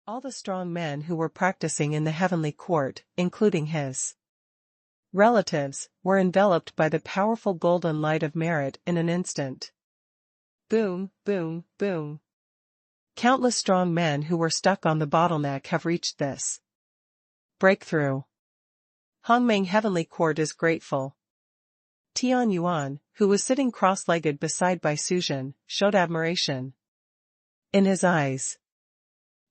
All the strong men who were practicing in the heavenly court, including his relatives, were enveloped by the powerful golden light of merit in an instant. Boom, boom, boom. Countless strong men who were stuck on the bottleneck have reached this breakthrough. Hongmeng Heavenly Court is grateful. Tianwu, who was sitting cross-legged beside Bai Suzhen, showed admiration in his eyes.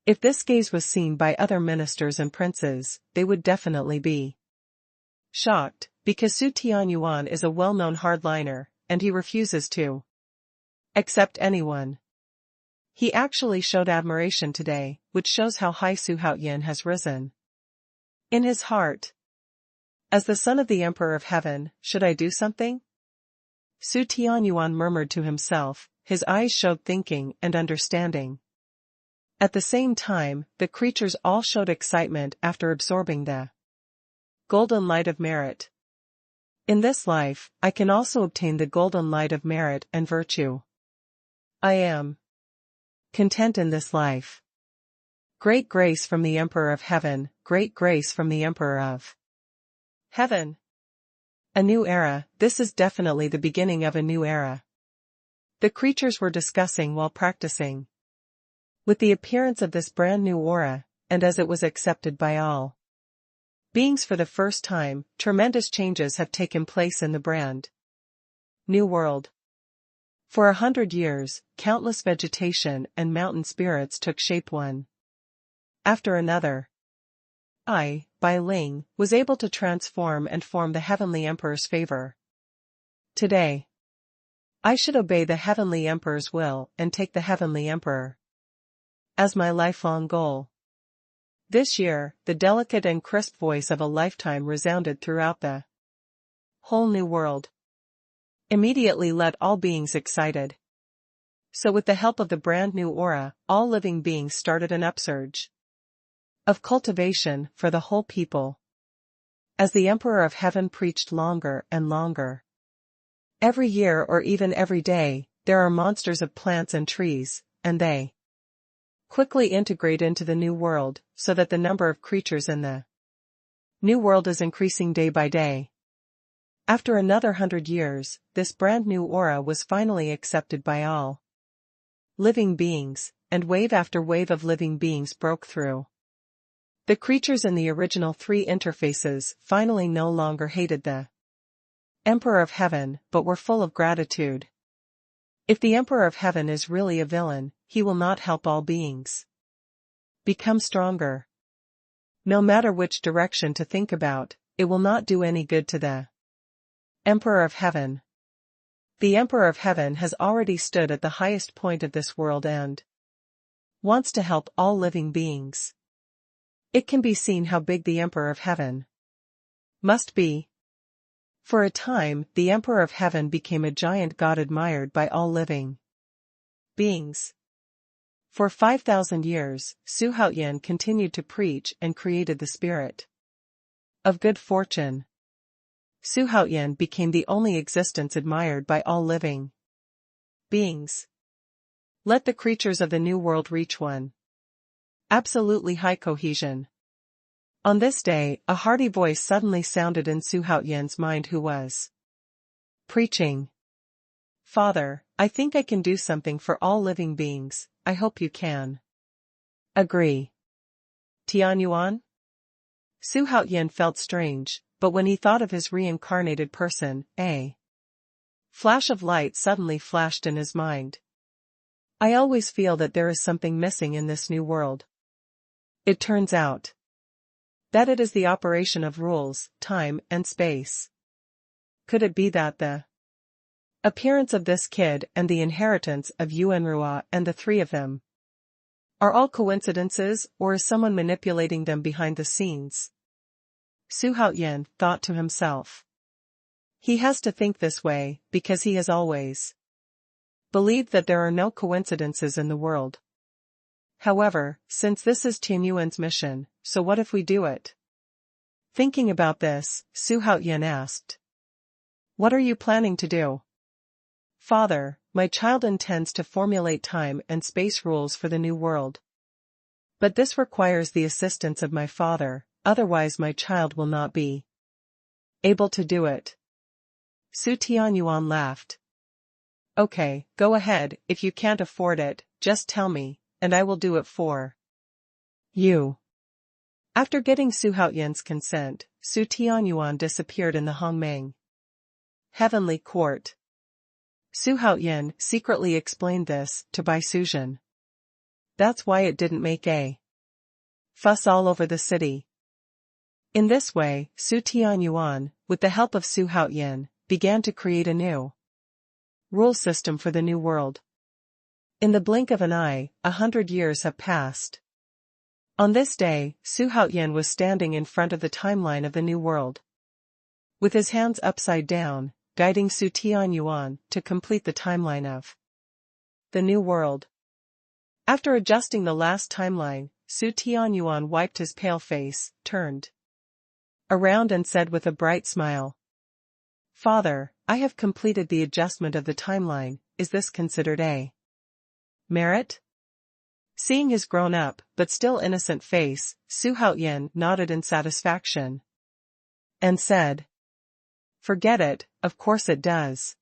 If this gaze was seen by other ministers and princes, they would definitely be shocked, because Su Tianyuan is a well-known hardliner, and he refuses to accept anyone. He actually showed admiration today, which shows how high Su Haoyan has risen in his heart. As the son of the Emperor of Heaven, should I do something? Su Tianyuan murmured to himself, his eyes showed thinking and understanding. At the same time, the creatures all showed excitement after absorbing the golden light of merit. In this life, I can also obtain the golden light of merit and virtue. I am content in this life. Great grace from the Emperor of Heaven, great grace from the Emperor of Heaven. A new era, this is definitely the beginning of a new era. The creatures were discussing while practicing. With the appearance of this brand new aura, and as it was accepted by all beings for the first time, tremendous changes have taken place in the brand new world. For 100 years, countless vegetation and mountain spirits took shape one after another. I, Bai Ling, was able to transform and form the Heavenly Emperor's favor. Today, I should obey the Heavenly Emperor's will and take the Heavenly Emperor as my lifelong goal. This year, the delicate and crisp voice of a lifetime resounded throughout the whole new world. Immediately let all beings excited. So with the help of the brand new aura, all living beings started an upsurge of cultivation for the whole people. As the Emperor of Heaven preached longer and longer. Every year or even every day, there are monsters of plants and trees, and they quickly integrate into the new world, so that the number of creatures in the new world is increasing day by day. After another 100 years, this brand new aura was finally accepted by all living beings, and wave after wave of living beings broke through. The creatures in the original 3 interfaces finally no longer hated the Emperor of Heaven, but were full of gratitude. If the Emperor of Heaven is really a villain, he will not help all beings become stronger. No matter which direction to think about, it will not do any good to the Emperor of Heaven. The Emperor of Heaven has already stood at the highest point of this world and wants to help all living beings. It can be seen how big the Emperor of Heaven must be. For a time, the Emperor of Heaven became a giant god admired by all living beings. For 5,000 years, Su Haoyan continued to preach and created the spirit of good fortune. Su Haoyan became the only existence admired by all living beings. Let the creatures of the new world reach one absolutely high cohesion. On this day, a hearty voice suddenly sounded in Su Haoyan's mind, who was preaching. Father, I think I can do something for all living beings. I hope you can agree. Tianyuan? Su Haoyan felt strange, but when he thought of his reincarnated person, a flash of light suddenly flashed in his mind. I always feel that there is something missing in this new world. It turns out that it is the operation of rules, time, and space. Could it be that the appearance of this kid and the inheritance of Yuanrua and the 3 of them are all coincidences, or is someone manipulating them behind the scenes? Su Haoyan thought to himself. He has to think this way, because he has always believed that there are no coincidences in the world. However, since this is Tianyuan's mission, so what if we do it? Thinking about this, Su Haoyan asked. What are you planning to do? Father, my child intends to formulate time and space rules for the new world. But this requires the assistance of my father, otherwise my child will not be able to do it. Tianwu laughed. Okay, go ahead, if you can't afford it, just tell me, and I will do it for you. After getting Xuanhuan's consent, Tianwu disappeared in the Hongmeng heavenly court. Xuanhuan secretly explained this to Bai Suzhen. That's why it didn't make a fuss all over the city. In this way, Tianwu, with the help of Xuanhuan, began to create a new rule system for the new world. In the blink of an eye, 100 years have passed. On this day, Xuanhuan was standing in front of the timeline of the new world, with his hands upside down, guiding Tianwu to complete the timeline of the new world. After adjusting the last timeline, Tianwu wiped his pale face, turned around and said with a bright smile, "Father, I have completed the adjustment of the timeline, is this considered a merit?" Seeing his grown-up, but still innocent face, Xuanhuan nodded in satisfaction and said, "Forget it, of course it does.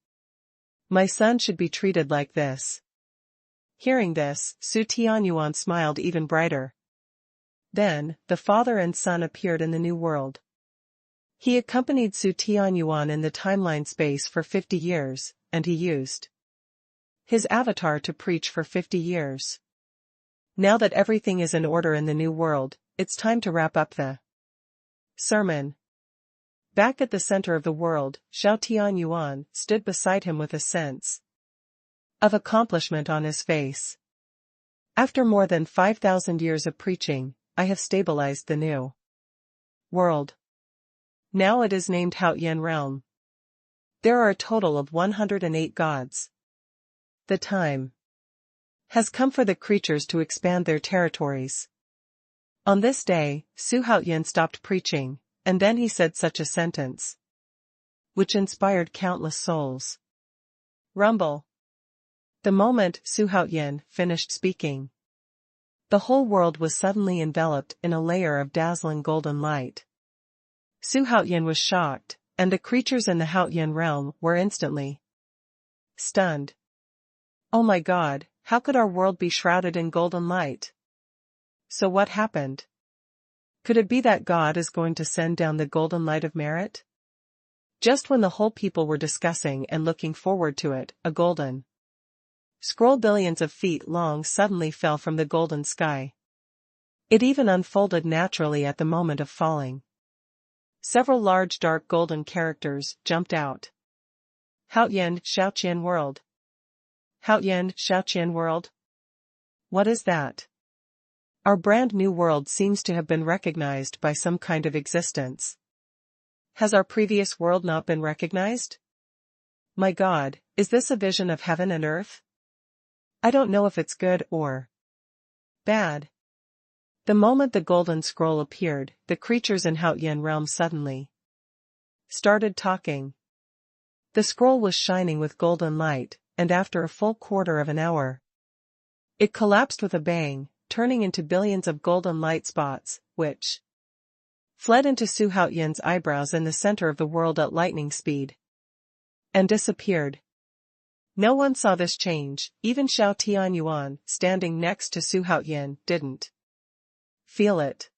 My son should be treated like this." Hearing this, Tianwu smiled even brighter. Then, the father and son appeared in the new world. He accompanied Tianwu in the timeline space for 50 years, and he used his avatar to preach for 50 years. Now that everything is in order in the new world, it's time to wrap up the sermon. Back at the center of the world, Tianwu stood beside him with a sense of accomplishment on his face. After more than 5,000 years of preaching, I have stabilized the new world. Now it is named Haotian realm. There are a total of 108 gods. The time has come for the creatures to expand their territories. On this day, Xuanhuan stopped preaching, and then he said such a sentence, which inspired countless souls. Rumble. The moment Xuanhuan finished speaking, the whole world was suddenly enveloped in a layer of dazzling golden light. Xuanhuan was shocked, and the creatures in the Haotian realm were instantly stunned. Oh my God, how could our world be shrouded in golden light? So what happened? Could it be that God is going to send down the golden light of merit? Just when the whole people were discussing and looking forward to it, a golden scroll billions of feet long suddenly fell from the golden sky. It even unfolded naturally at the moment of falling. Several large dark golden characters jumped out. Haotian Shaoqian world. Haotian Shaoqian world? What is that? Our brand new world seems to have been recognized by some kind of existence. Has our previous world not been recognized? My God, is this a vision of heaven and earth? I don't know if it's good or bad. The moment the golden scroll appeared, the creatures in Haotian realm suddenly started talking. The scroll was shining with golden light, and after a full quarter of an hour, it collapsed with a bang, turning into billions of golden light spots, which fled into Xuanhuan's eyebrows in the center of the world at lightning speed, and disappeared. No one saw this change, even Tianwu, standing next to Xuanhuan, didn't feel it.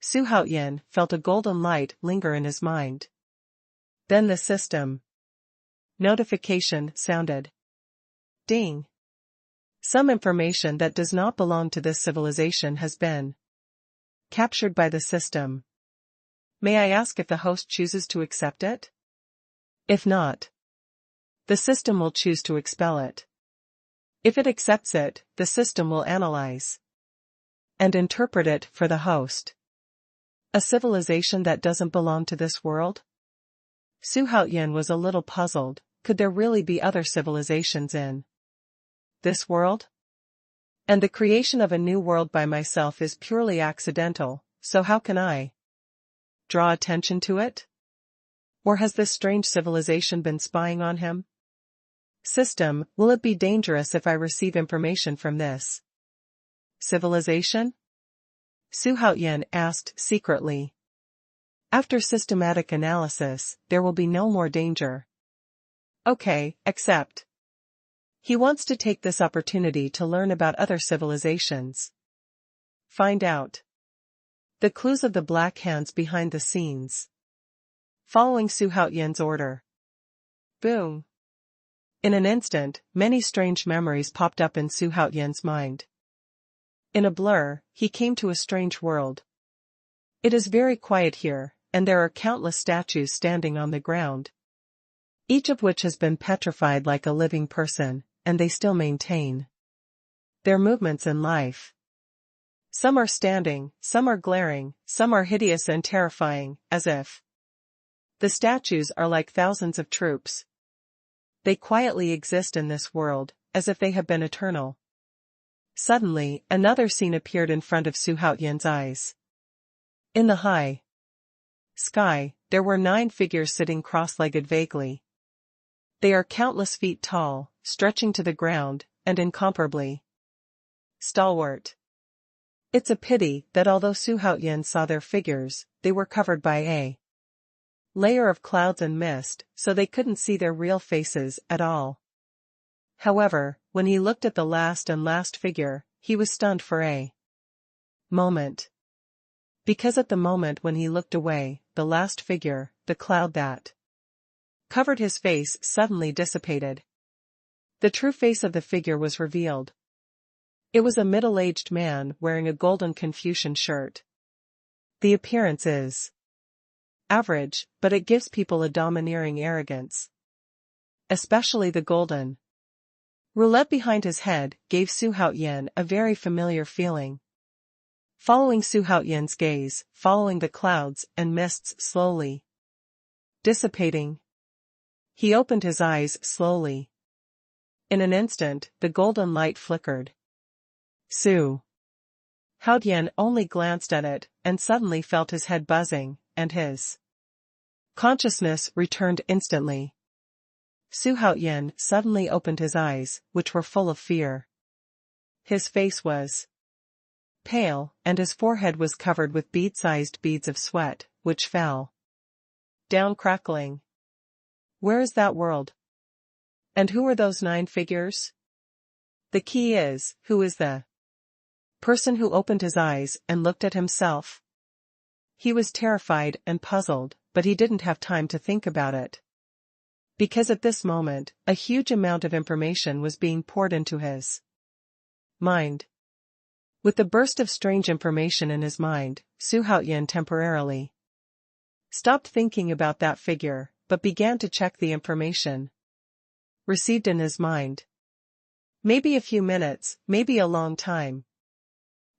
Xuanhuan felt a golden light linger in his mind. Then the system notification sounded. Ding. Some information that does not belong to this civilization has been captured by the system. May I ask if the host chooses to accept it? If not, the system will choose to expel it. If it accepts it, the system will analyze and interpret it for the host. A civilization that doesn't belong to this world? Xuanhuan was a little puzzled. Could there really be other civilizations in this world? And the creation of a new world by myself is purely accidental, so how can I draw attention to it? Or has this strange civilization been spying on him? System, will it be dangerous if I receive information from this civilization? Xuanhuan asked secretly. After systematic analysis, there will be no more danger. Okay, except. He wants to take this opportunity to learn about other civilizations. Find out the clues of the black hands behind the scenes. Following Xuanhuan's order. Boom. In an instant, many strange memories popped up in Xuanhuan's mind. In a blur, he came to a strange world. It is very quiet here, and there are countless statues standing on the ground, each of which has been petrified like a living person, and they still maintain their movements in life. Some are standing, some are glaring, some are hideous and terrifying, as if the statues are like thousands of troops. They quietly exist in this world, as if they have been eternal. Suddenly, another scene appeared in front of Xuanhuan's eyes. In the high sky, there were 9 figures sitting cross-legged vaguely. They are countless feet tall, stretching to the ground, and incomparably stalwart. It's a pity that although Xuanhuan saw their figures, they were covered by a layer of clouds and mist, so they couldn't see their real faces at all. However, when he looked at the last figure, he was stunned for a moment. Because at the moment when he looked away, the last figure, the cloud that covered his face suddenly dissipated. The true face of the figure was revealed. It was a middle-aged man wearing a golden Confucian shirt. The appearance is average, but it gives people a domineering arrogance. Especially the golden roulette behind his head gave Xuanhuan a very familiar feeling. Following Xuanhuan's gaze, following the clouds and mists slowly dissipating, he opened his eyes slowly. In an instant, the golden light flickered. Xuanhuan only glanced at it, and suddenly felt his head buzzing, and his consciousness returned instantly. Xuanhuan suddenly opened his eyes, which were full of fear. His face was pale, and his forehead was covered with bead-sized beads of sweat, which fell down crackling. Where is that world? And who are those 9 figures? The key is, who is the person who opened his eyes and looked at himself? He was terrified and puzzled, but he didn't have time to think about it. Because at this moment, a huge amount of information was being poured into his mind. With the burst of strange information in his mind, Xuanhuan temporarily stopped thinking about that figure, but began to check the information received in his mind. Maybe a few minutes, maybe a long time.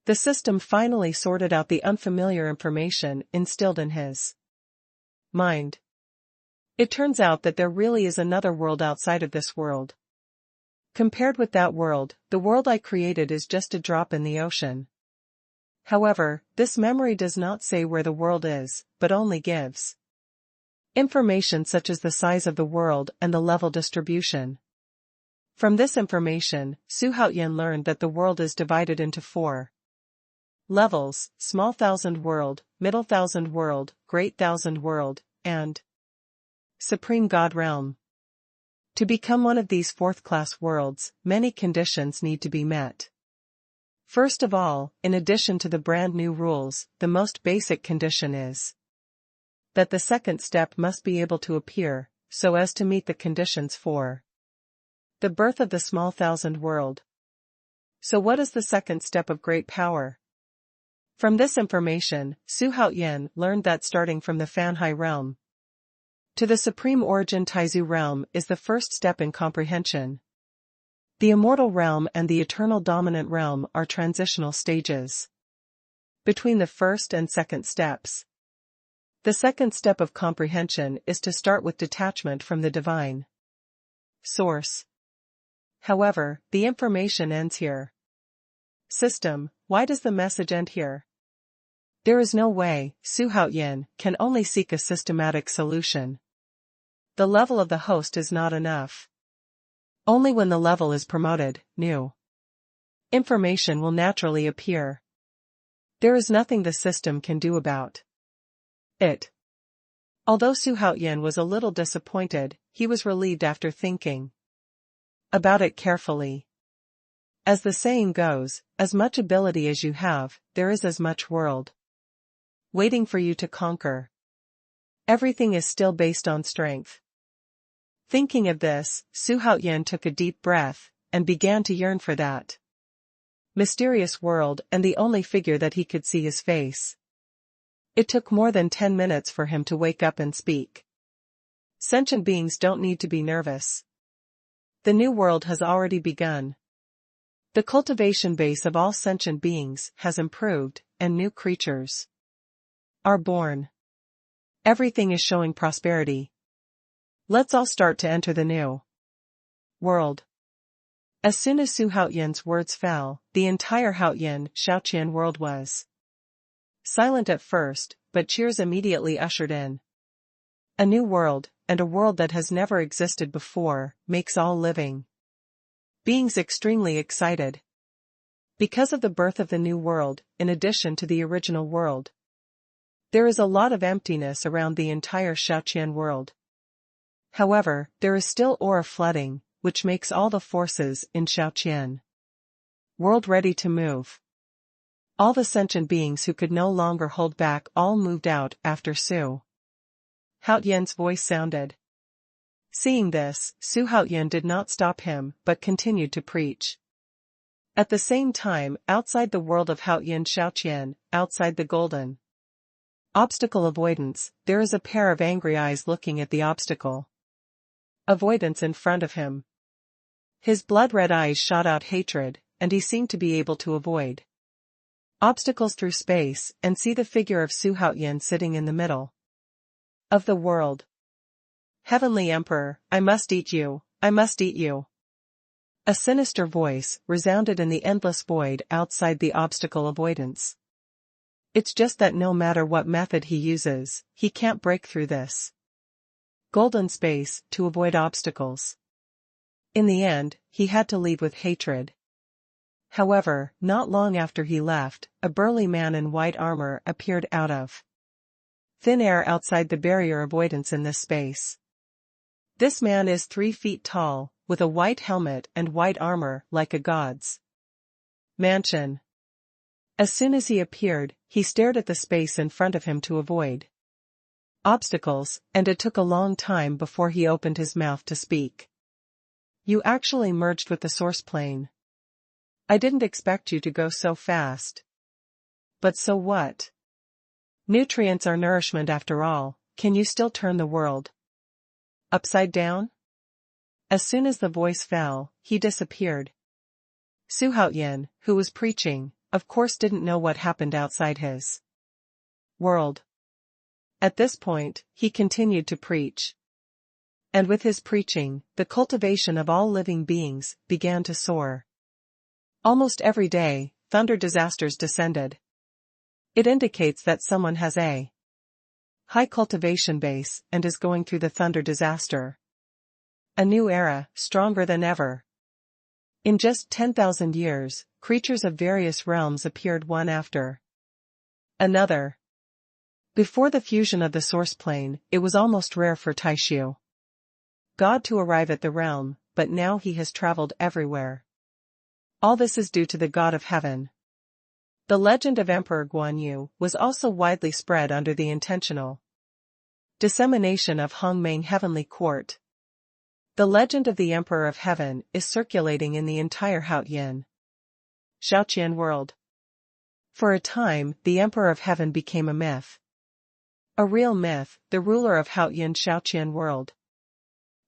The system finally sorted out the unfamiliar information instilled in his mind. It turns out that there really is another world outside of this world. Compared with that world, the world I created is just a drop in the ocean. However, this memory does not say where the world is, but only gives information such as the size of the world and the level distribution. From this information, Xuanhuan learned that the world is divided into 4 levels: small thousand world, middle thousand world, great thousand world, and supreme God realm. To become one of these 4th-class worlds, many conditions need to be met. First of all, in addition to the brand new rules, the most basic condition is that the second step must be able to appear, so as to meet the conditions for the birth of the small thousand world. So what is the second step of great power? From this information, Xuanhuan learned that starting from the Fanhai realm to the supreme origin Taizu realm is the first step in comprehension. The immortal realm and the eternal dominant realm are transitional stages between the first and second steps. The second step of comprehension is to start with detachment from the divine source. However, the information ends here. System, why does the message end here? There is no way. Xuanhuan can only seek a systematic solution. The level of the host is not enough. Only when the level is promoted, new information will naturally appear. There is nothing the system can do about it. Although Xuanhuan was a little disappointed, he was relieved after thinking about it carefully. As the saying goes, as much ability as you have, there is as much world waiting for you to conquer. Everything is still based on strength. Thinking of this, Xuanhuan took a deep breath, and began to yearn for that mysterious world and the only figure that he could see his face. It took more than 10 minutes for him to wake up and speak. Sentient beings don't need to be nervous. The new world has already begun. The cultivation base of all sentient beings has improved, and new creatures are born. Everything is showing prosperity. Let's all start to enter the new world. As soon as Xuanhuan's words fell, the entire Haotian Shaoqian world was silent at first, but cheers immediately ushered in. A new world, and a world that has never existed before, makes all living beings extremely excited. Because of the birth of the new world, in addition to the original world, there is a lot of emptiness around the entire Shaoqian world. However, there is still aura flooding, which makes all the forces in Shaoqian world ready to move. All the sentient beings who could no longer hold back all moved out after Xuanhuan's voice sounded. Seeing this, Xuanhuan did not stop him but continued to preach. At the same time, outside the world of Haotian Shaoqian, outside the golden obstacle avoidance, there is a pair of angry eyes looking at the obstacle avoidance in front of him. His blood-red eyes shot out hatred, and he seemed to be able to avoid obstacles through space and see the figure of Xuanhuan sitting in the middle of the world. Heavenly Emperor, I must eat you, I must eat you. A sinister voice resounded in the endless void outside the obstacle avoidance. It's just that no matter what method he uses, he can't break through this golden space to avoid obstacles. In the end, he had to leave with hatred. However, not long after he left, a burly man in white armor appeared out of thin air outside the barrier avoidance in this space. This man is 3 feet tall, with a white helmet and white armor like a god's mansion. As soon as he appeared, he stared at the space in front of him to avoid obstacles, and it took a long time before he opened his mouth to speak. You actually merged with the source plane. I didn't expect you to go so fast. But so what? Nutrients are nourishment after all. Can you still turn the world upside down? As soon as the voice fell, he disappeared. Xuanhuan, who was preaching, of course didn't know what happened outside his world. At this point, he continued to preach. And with his preaching, the cultivation of all living beings began to soar. Almost every day, thunder disasters descended. It indicates that someone has a high cultivation base and is going through the thunder disaster. A new era, stronger than ever. In just 10,000 years, creatures of various realms appeared one after another. Before the fusion of the source plane, it was almost rare for Taishu God to arrive at the realm, but now he has traveled everywhere. All this is due to the God of Heaven. The legend of Emperor Dou Yu was also widely spread under the intentional dissemination of Hongmeng Heavenly Court. The legend of the Emperor of Heaven is circulating in the entire Haotian Shaoqian world. For a time, the Emperor of Heaven became a myth. A real myth, the ruler of Haotian Shaoqian world.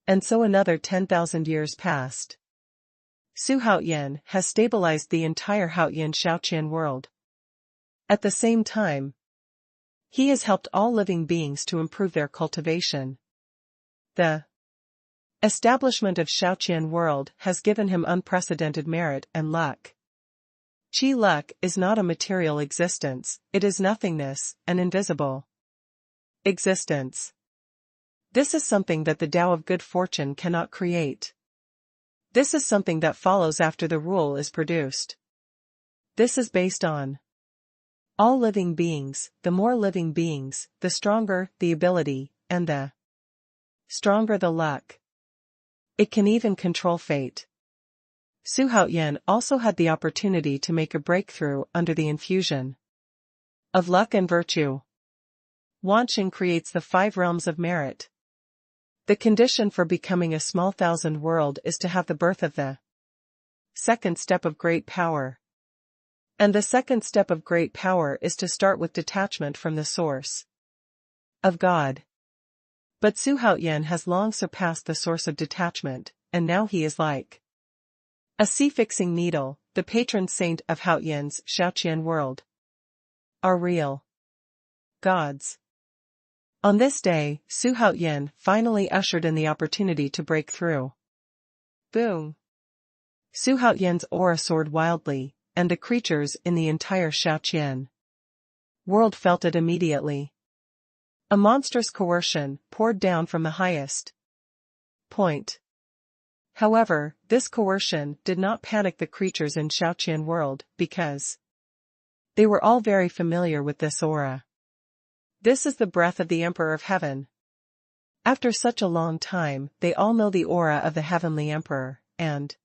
And so another 10,000 years passed. Xuanhuan has stabilized the entire Haotian Shaoqian world. At the same time, he has helped all living beings to improve their cultivation. The establishment of Shaoqian world has given him unprecedented merit and luck. Qi luck is not a material existence, it is nothingness, an invisible existence. This is something that the Tao of good fortune cannot create. This is something that follows after the rule is produced. This is based on All living beings, the more living beings, the stronger the ability, and the stronger the luck. It can even control fate. Xuanhuan also had the opportunity to make a breakthrough under the infusion of luck and virtue. Xuanhuan creates the 5 realms of merit. The condition for becoming a small thousand world is to have the birth of the second step of great power. And the second step of great power is to start with detachment from the source of God. But Xuanhuan has long surpassed the source of detachment, and now he is like a sea-fixing needle, the patron saint of Haotian's Shaoqian world. Are real gods. On this day, Xuanhuan finally ushered in the opportunity to break through. Boom! Xuanhuan's aura soared wildly, and the creatures in the entire Shaoqian world felt it immediately. A monstrous coercion poured down from the highest point. However, this coercion did not panic the creatures in Shaoqian world, because they were all very familiar with this aura. This is the breath of the Emperor of Heaven. After such a long time, they all know the aura of the Heavenly Emperor, and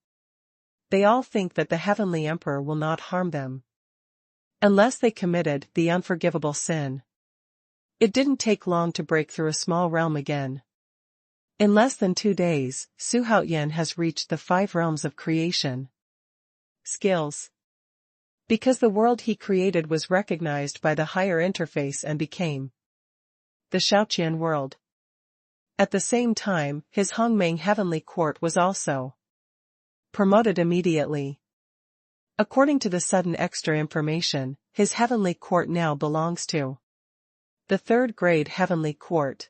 they all think that the Heavenly Emperor will not harm them unless they committed the unforgivable sin. It didn't take long to break through a small realm again. In less than 2 days, Xuanhuan has reached the 5 realms of creation. Skills. Because the world he created was recognized by the higher interface and became the Shaoqian world. At the same time, his Hongmeng heavenly court was also promoted immediately. According to the sudden extra information, his heavenly court now belongs to the 3rd grade heavenly court.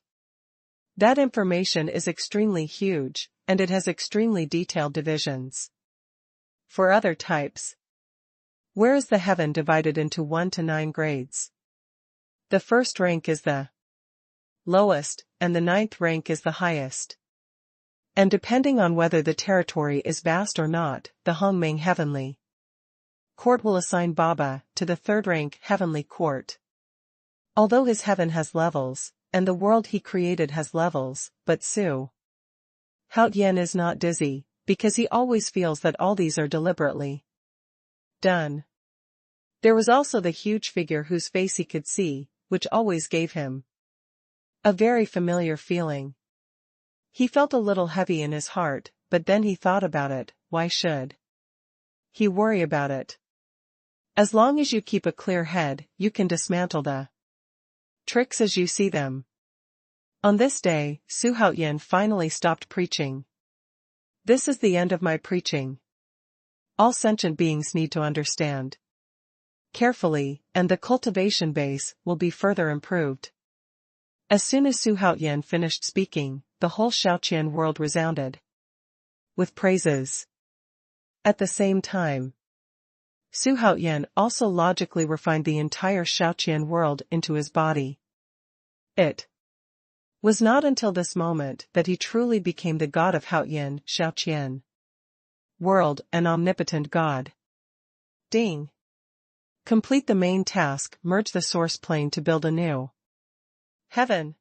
That information is extremely huge, and it has extremely detailed divisions. For other types, where is the heaven divided into 1 to 9 grades? The 1st rank is the lowest, and the 9th rank is the highest. And depending on whether the territory is vast or not, the Hongmeng heavenly court will assign Baba to the 3rd rank heavenly court. Although his heaven has levels, and the world he created has levels, but Xuanhuan is not dizzy, because he always feels that all these are deliberately done. There was also the huge figure whose face he could see, which always gave him a very familiar feeling. He felt a little heavy in his heart, but then he thought about it. Why should he worry about it? As long as you keep a clear head, you can dismantle the tricks as you see them. On this day, Xuanhuan finally stopped preaching. This is the end of my preaching. All sentient beings need to understand carefully, and the cultivation base will be further improved. As soon as Xuanhuan finished speaking, the whole Shaoqian world resounded with praises. At the same time, Xuanhuan also logically refined the entire Shaoqian world into his body. It was not until this moment that he truly became the god of Haotian, Shaoqian world, an omnipotent god. Ding. Complete the main task, merge the source plane to build a new heaven.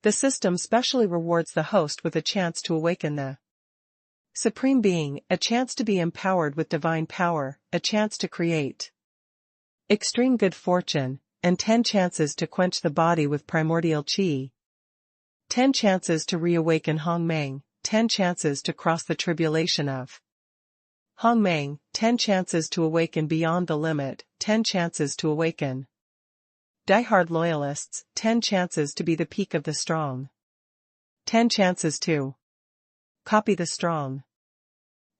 The system specially rewards the host with a chance to awaken the Supreme Being, a chance to be empowered with divine power, a chance to create extreme good fortune, and 10 chances to quench the body with primordial qi. 10 chances to reawaken Hongmeng, 10 chances to cross the tribulation of Hongmeng, 10 chances to awaken beyond the limit, 10 chances to awaken die-hard loyalists, 10 chances to be the peak of the strong. 10 chances to copy the strong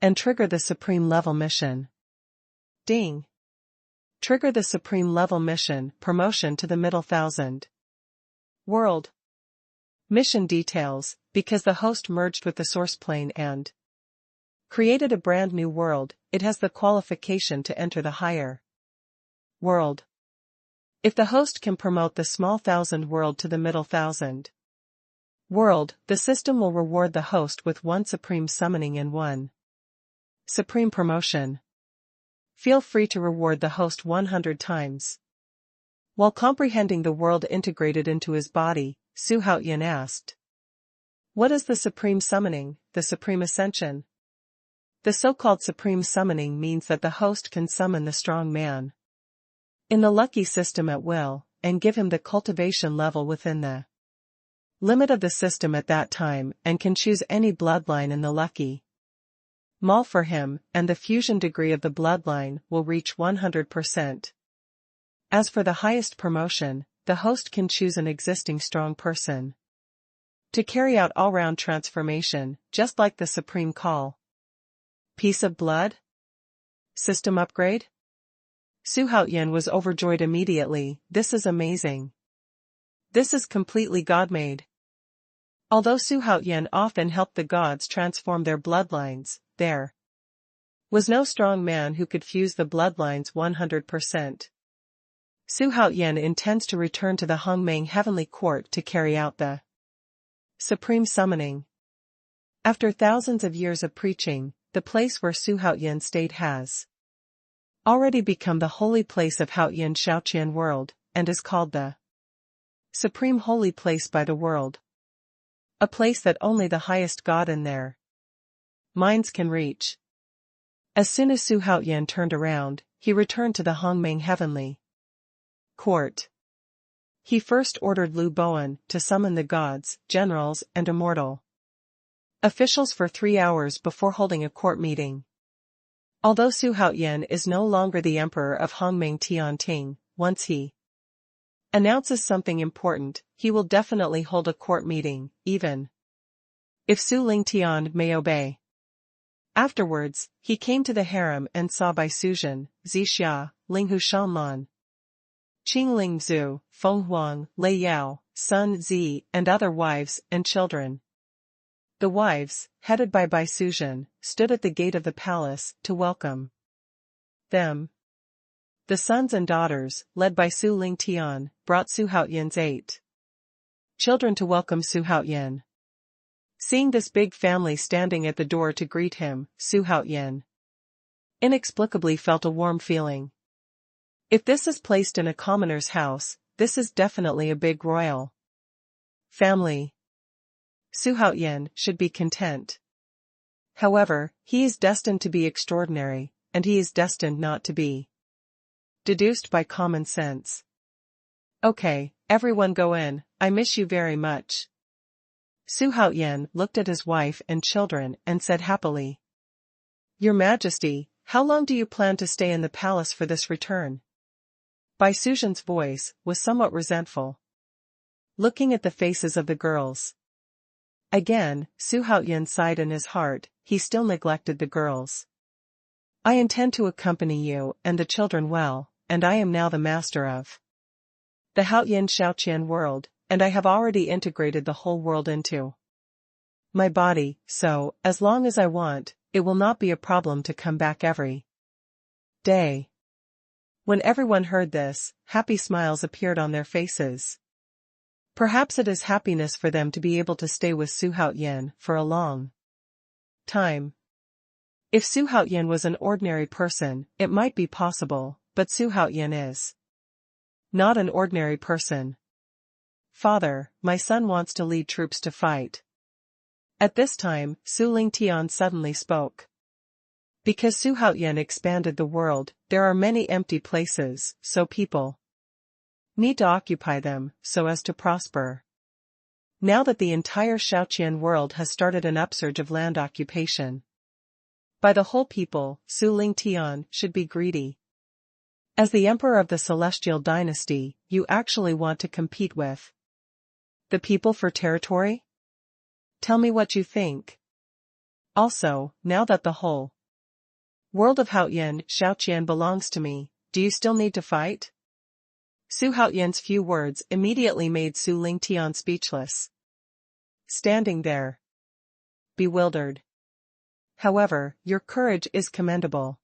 and trigger the supreme level mission. Ding. Trigger the supreme level mission, promotion to the middle thousand world. Mission details, because the host merged with the source plane and created a brand new world, it has the qualification to enter the higher world. If the host can promote the small thousand world to the middle thousand world, the system will reward the host with 1 supreme summoning and 1 supreme promotion. Feel free to reward the host 100 times. While comprehending the world integrated into his body, Xuanhuan asked, "What is the supreme summoning, the supreme ascension?" The so-called supreme summoning means that the host can summon the strong man in the lucky system at will, and give him the cultivation level within the limit of the system at that time, and can choose any bloodline in the lucky mall for him, and the fusion degree of the bloodline will reach 100%. As for the highest promotion, the host can choose an existing strong person to carry out all-round transformation, just like the supreme call. Piece of blood? System upgrade? Xuanhuan was overjoyed immediately. This is amazing. This is completely God-made. Although Xuanhuan often helped the gods transform their bloodlines, there was no strong man who could fuse the bloodlines 100%. Xuanhuan intends to return to the Hongmeng heavenly court to carry out the supreme summoning. After thousands of years of preaching, the place where Xuanhuan stayed has already become the holy place of Haoyan Shaoqian world, and is called the supreme holy place by the world. A place that only the highest God in their minds can reach. As soon as Xuanhuan turned around, he returned to the Hongmeng heavenly court. He first ordered Lu Boan to summon the gods, generals, and immortal officials for 3 hours before holding a court meeting. Although Xuanhuan is no longer the emperor of Hongmeng Tianting, once he announces something important, he will definitely hold a court meeting, even if Su Lingtian may obey. Afterwards, he came to the harem and saw Bai Suzhen, Zixia, Linghu Shanlan, Qingling Zhu, Feng Huang, Lei Yao, Sun Zi, and other wives and children. The wives, headed by Bai Suzhen, stood at the gate of the palace to welcome them. The sons and daughters, led by Su Lingtian, brought Xuanhuan's 8 children to welcome Xuanhuan. Seeing this big family standing at the door to greet him, Xuanhuan inexplicably felt a warm feeling. If this is placed in a commoner's house, this is definitely a big royal family. Xuanhuan should be content. However, he is destined to be extraordinary, and he is destined not to be deduced by common sense. Okay, everyone go in, I miss you very much. Xuanhuan looked at his wife and children and said happily, "Your Majesty, how long do you plan to stay in the palace for this return?" Bai Suzhen's voice was somewhat resentful. Looking at the faces of the girls. Again, Xuanhuan sighed in his heart, he still neglected the girls. "I intend to accompany you and the children well, and I am now the master of the Haoyan Shaoqian world, and I have already integrated the whole world into my body, so, as long as I want, it will not be a problem to come back every day." When everyone heard this, happy smiles appeared on their faces. Perhaps it is happiness for them to be able to stay with Xuanhuan for a long time. If Xuanhuan was an ordinary person, it might be possible, but Xuanhuan is not an ordinary person. "Father, my son wants to lead troops to fight." At this time, Su Lingtian suddenly spoke. Because Xuanhuan expanded the world, there are many empty places, so people need to occupy them, so as to prosper. Now that the entire Shaoqian world has started an upsurge of land occupation by the whole people, Su Lingtian should be greedy. As the emperor of the celestial dynasty, you actually want to compete with the people for territory? Tell me what you think. Also, now that the whole world of Haoyan Shaoqian belongs to me, do you still need to fight? Xuanhuan's few words immediately made Su Lingtian speechless. Standing there, bewildered. "However, your courage is commendable.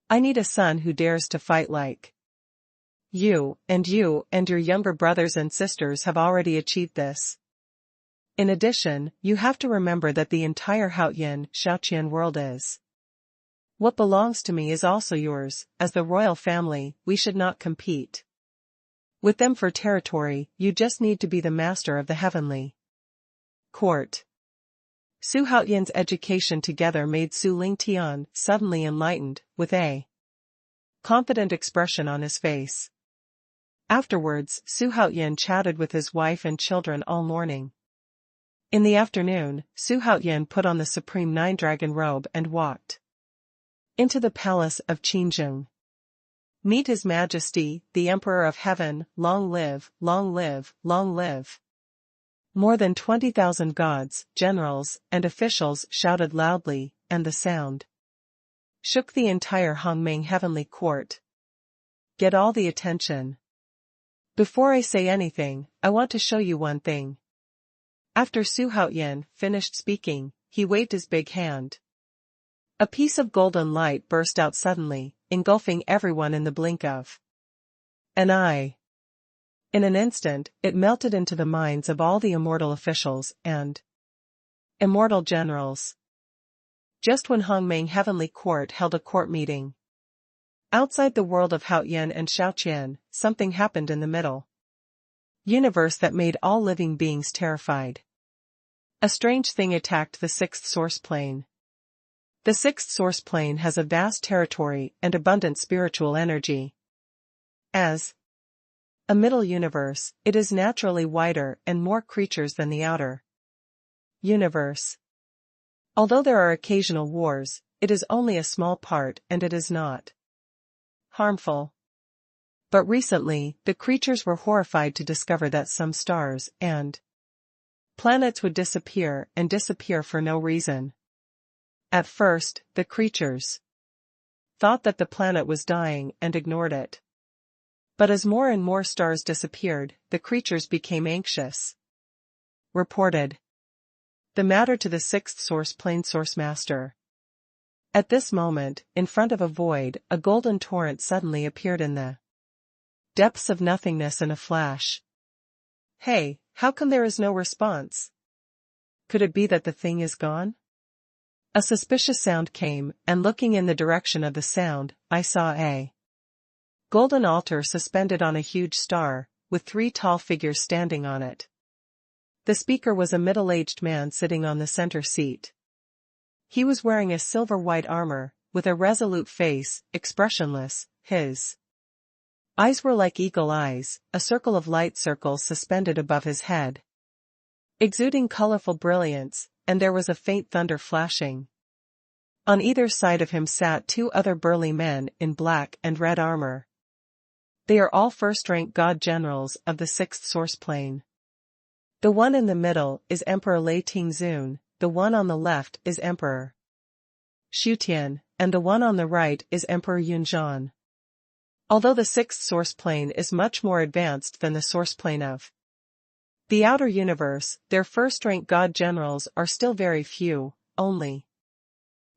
I need a son who dares to fight like you and your younger brothers and sisters have already achieved this. In addition, you have to remember that the entire Haoyan Shaoqian world is what belongs to me is also yours. As the royal family, we should not compete. With them for territory, you just need to be the master of the heavenly court. Su Haoyan's education together made Su Lingtian suddenly enlightened, with a confident expression on his face. Afterwards, Su Haoyan chatted with his wife and children all morning. In the afternoon, Su Haoyan put on the supreme nine-dragon robe and walked into the palace of Qinzheng. Meet His Majesty, the Emperor of Heaven, long live, long live, long live. More than 20,000 gods, generals, and officials shouted loudly, and the sound shook the entire Hongmeng heavenly court. Get all the attention. Before I say anything, I want to show you one thing. After Su Haoyan finished speaking, he waved his big hand. A piece of golden light burst out suddenly, engulfing everyone in the blink of an eye. In an instant, it melted into the minds of all the immortal officials and immortal generals. Just when Hongmeng Heavenly Court held a court meeting outside the world of Haoyan and Shaoqian, something happened in the middle universe that made all living beings terrified. A strange thing attacked the sixth source plane. The sixth source plane has a vast territory and abundant spiritual energy. As a middle universe, it is naturally wider and more creatures than the outer universe. Although there are occasional wars, it is only a small part and it is not harmful. But recently, the creatures were horrified to discover that some stars and planets would disappear and disappear for no reason. At first, the creatures thought that the planet was dying and ignored it. But as more and more stars disappeared, the creatures became anxious. Reported the matter to the sixth source plane source master. At this moment, in front of a void, a golden torrent suddenly appeared in the depths of nothingness in a flash. Hey, how come there is no response? Could it be that the thing is gone? A suspicious sound came, and looking in the direction of the sound, I saw a golden altar suspended on a huge star, with 3 tall figures standing on it. The speaker was a middle-aged man sitting on the center seat. He was wearing a silver-white armor, with a resolute face, expressionless. His eyes were like eagle eyes, a circle of light circles suspended above his head, exuding colorful brilliance, and there was a faint thunder flashing. On either side of him sat 2 other burly men in black and red armor. They are all first-rank god generals of the sixth source plane. The one in the middle is Emperor Lei Tingzun, the one on the left is Emperor Shutian, and the one on the right is Emperor Yunzhan. Although the sixth source plane is much more advanced than the source plane of the outer universe, their first-rank god generals are still very few, only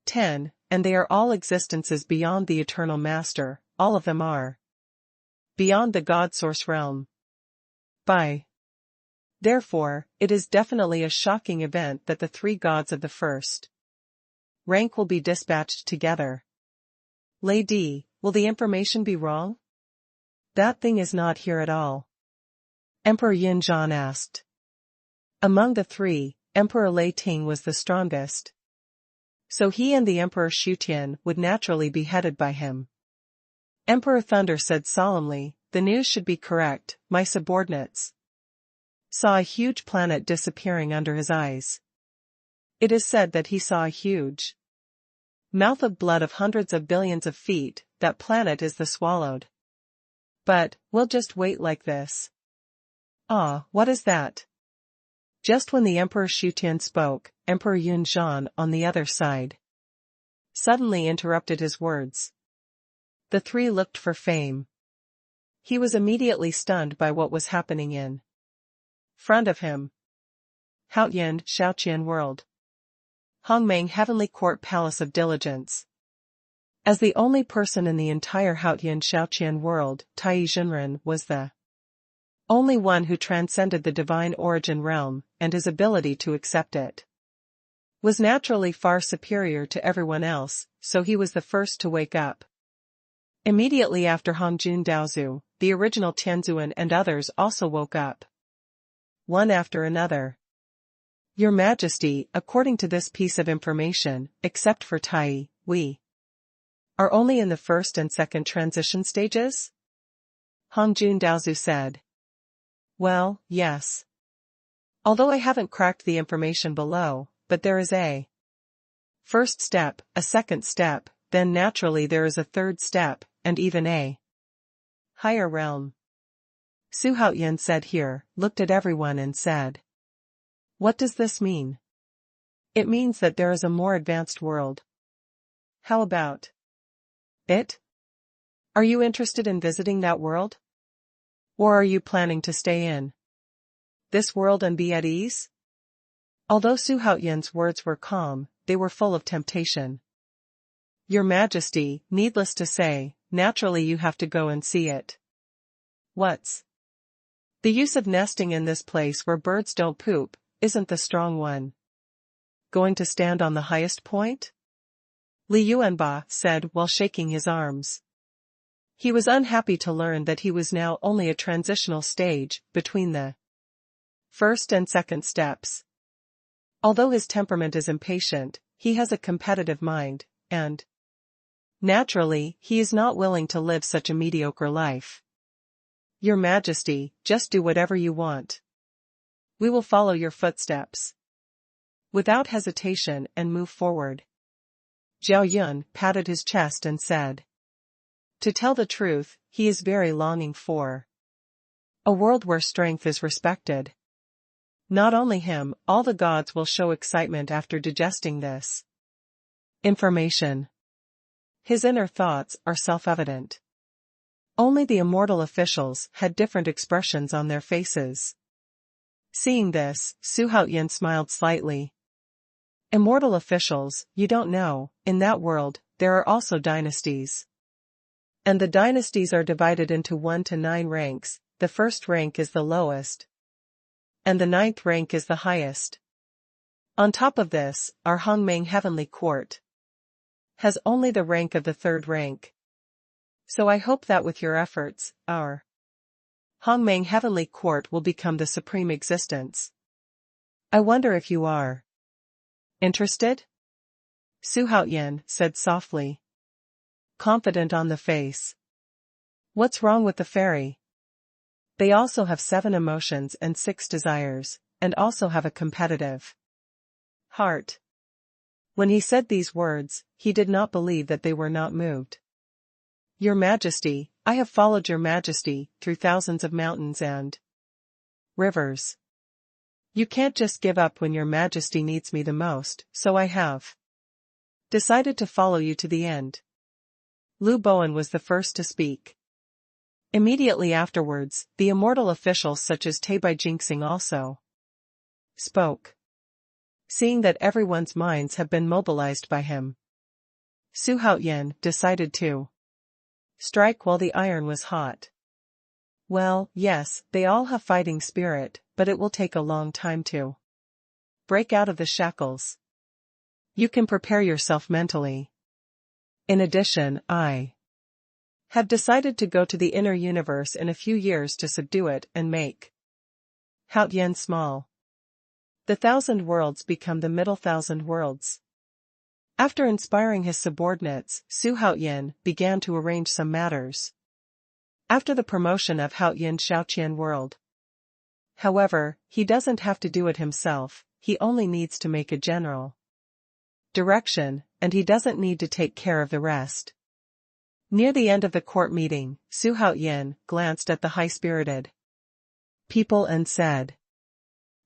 10, and they are all existences beyond the eternal master. All of them are beyond the god source realm. Therefore, it is definitely a shocking event that the 3 gods of the first rank will be dispatched together. Lady, will the information be wrong? That thing is not here at all. Emperor Yunzhan asked. Among the 3, Emperor Lei Ting was the strongest. So he and the Emperor Shutian would naturally be headed by him. Emperor Thunder said solemnly, the news should be correct. My subordinates saw a huge planet disappearing under his eyes. It is said that he saw a huge mouth of blood of hundreds of billions of feet. That planet is the swallowed. But, we'll just wait like this. Ah, what is that? Just when the Emperor Shutian spoke, Emperor Yunzhan on the other side suddenly interrupted his words. The 3 looked for fame. He was immediately stunned by what was happening in front of him. Haoyan, Shaoqian World. Hongmeng Heavenly Court Palace of Diligence. As the only person in the entire Haoyan Shaoqian world, Tai Zhenren was the only one who transcended the divine origin realm, and his ability to accept it was naturally far superior to everyone else, so he was the first to wake up. Immediately after Hongjun Daozu, the original Tianzuan and others also woke up. One after another. Your Majesty, according to this piece of information, except for Tai, we are only in the first and second transition stages? Hongjun Daozu said. Well, yes. Although I haven't cracked the information below, but there is a first step, a second step, then naturally there is a third step, and even a higher realm. Su Haoyan said here, looked at everyone and said. What does this mean? It means that there is a more advanced world. How about it? Are you interested in visiting that world? Or are you planning to stay in this world and be at ease? Although Su Haoyan's words were calm, they were full of temptation. Your Majesty, needless to say, naturally you have to go and see it. What's the use of nesting in this place where birds don't poop, isn't the strong one going to stand on the highest point? Li Yuanba said while shaking his arms. He was unhappy to learn that he was now only a transitional stage between the first and second steps. Although his temperament is impatient, he has a competitive mind, and naturally, he is not willing to live such a mediocre life. Your Majesty, just do whatever you want. We will follow your footsteps without hesitation and move forward. Zhao Yun patted his chest and said. To tell the truth, he is very longing for a world where strength is respected. Not only him, all the gods will show excitement after digesting this information. His inner thoughts are self-evident. Only the immortal officials had different expressions on their faces. Seeing this, Su Haoyan smiled slightly. Immortal officials, you don't know, in that world, there are also dynasties. And the dynasties are divided into 1 to 9 ranks, the first rank is the lowest. And the 9th rank is the highest. On top of this, our Hongmeng Heavenly Court has only the rank of the 3rd rank. So I hope that with your efforts, our Hongmeng Heavenly Court will become the supreme existence. I wonder if you are interested? Su Haoyan said softly. Confident on the face. What's wrong with the fairy? They also have 7 emotions and 6 desires, and also have a competitive heart. When he said these words, he did not believe that they were not moved. Your Majesty, I have followed your Majesty through thousands of mountains and rivers. You can't just give up when your Majesty needs me the most, so I have decided to follow you to the end. Lu Bowen was the first to speak. Immediately afterwards, the immortal officials such as Teibai Jinxing also spoke. Seeing that everyone's minds have been mobilized by him, Su Haoyan decided to strike while the iron was hot. Well, yes, they all have fighting spirit, but it will take a long time to break out of the shackles. You can prepare yourself mentally. In addition, I have decided to go to the inner universe in a few years to subdue it and make Haoyan small. The 1,000 worlds become the middle 1,000 worlds. After inspiring his subordinates, Su Haoyan began to arrange some matters. After the promotion of Haoyan Shaoqian world. However, he doesn't have to do it himself, he only needs to make a general direction, and he doesn't need to take care of the rest. Near the end of the court meeting, Su Haoyan glanced at the high-spirited people and said,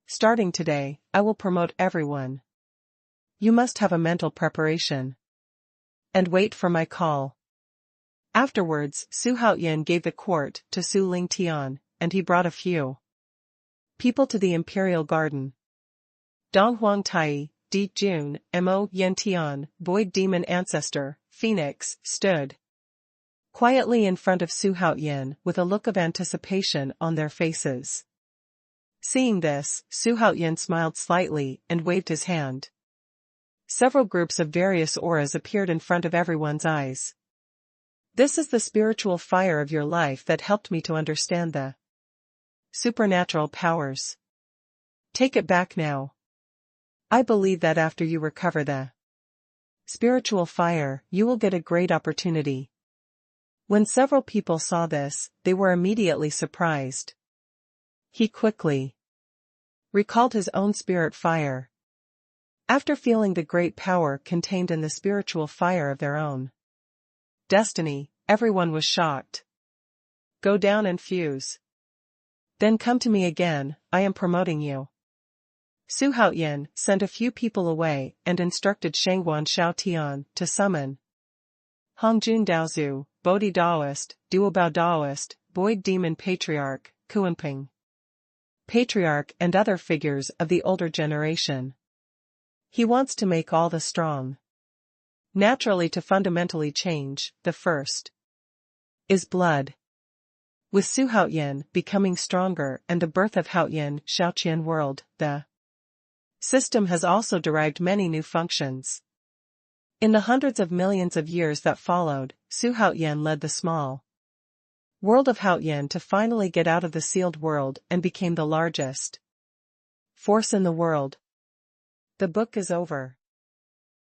starting today, I will promote everyone. You must have a mental preparation. And wait for my call. Afterwards, Su Haoyan gave the court to Su Ling Tian, and he brought a few people to the imperial garden. Dong Huang Tai, Di Jun, Mo Yen Tian, Void Demon Ancestor, Phoenix, stood quietly in front of Su Haoyan with a look of anticipation on their faces. Seeing this, Su Haoyan smiled slightly and waved his hand. Several groups of various auras appeared in front of everyone's eyes. This is the spiritual fire of your life that helped me to understand the supernatural powers. Take it back now. I believe that after you recover the spiritual fire, you will get a great opportunity. When several people saw this, they were immediately surprised. He quickly recalled his own spirit fire. After feeling the great power contained in the spiritual fire of their own destiny, everyone was shocked. Go down and fuse. Then come to me again, I am promoting you. Xuanhuan sent a few people away and instructed Xuanhuan Xiaotian to summon Hongjun Daozu, Bodhi Daoist, Duobao Daoist, Void Demon Patriarch, Kuanping Patriarch and other figures of the older generation. He wants to make all the strong naturally to fundamentally change. The first is blood. With Xuanhuan becoming stronger and the birth of Haotian Shaoqian world, the system has also derived many new functions. In the hundreds of millions of years that followed, Xuanhuan led the small world of Haotian to finally get out of the sealed world and became the largest force in the world. The book is over.